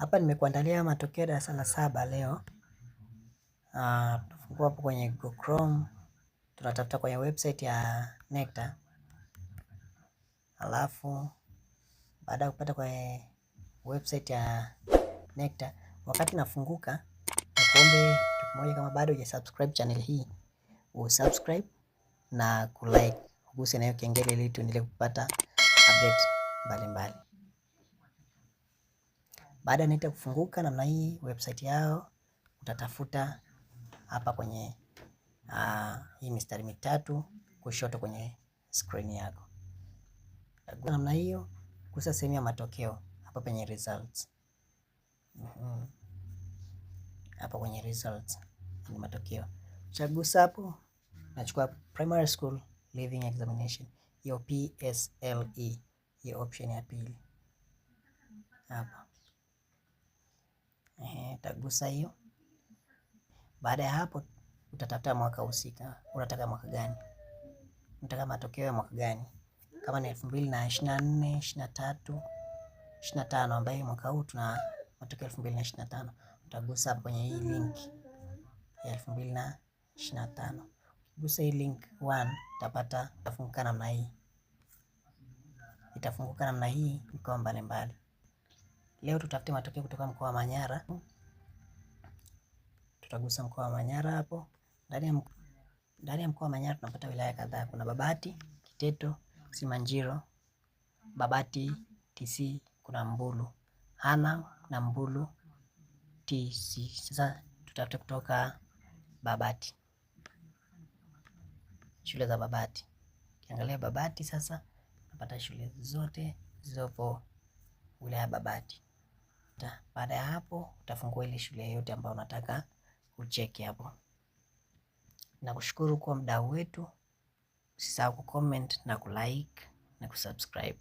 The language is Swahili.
Hapa nimekuandalia matokeo darasa la 7 leo. Tufungua hapo kwenye Google Chrome, tunatafuta kwenye website ya NECTA. Alafu baada ya kupata kwenye website ya NECTA, wakati nafunguka, nakuombe kitu kimoja, kama bado hujasubscribe channel hii, usubscribe na kulike, uguse na hiyo kengele ili tuendelee kupata update mbalimbali. Baada ya NECTA kufunguka namna hii, website yao, utatafuta hapa kwenye hii mistari mitatu kushoto kwenye screen yako. Chagua namna hiyo, gusa sehemu ya matokeo hapa penye results. Hapa kwenye results ni matokeo. Chagusa hapo, nachukua primary school leaving examination, hiyo PSLE, hiyo option ya pili hapa. Tagusa hiyo. Baada ya hapo utatafuta mwaka husika. Unataka mwaka gani? Unataka matokeo ya mwaka gani? Kama ni 2024, 23, 25, ambaye mwaka huu tuna matokeo 2025. Utagusa hapo kwenye hii link ya 2025. Gusa hii link 1, utapata itafunguka namna hii. Itafunguka namna hii mikoa mbalimbali. Leo tutafute matokeo kutoka mkoa wa Manyara. Tutagusa mkoa wa Manyara hapo. Ndani ya mkoa wa Manyara tunapata wilaya kadhaa. Kuna Babati, Kiteto, Simanjiro, Babati, TC, kuna Mbulu, Hanang na Mbulu TC. Sasa tutafute kutoka Babati. Shule za Babati. Kiangalia Babati sasa tunapata shule zote zilizopo wilaya Babati. Baada ya hapo utafungua ile shule yote ambayo unataka ucheki hapo. Nakushukuru kwa mdau wetu. Usisahau kucomment na kulike na kusubscribe.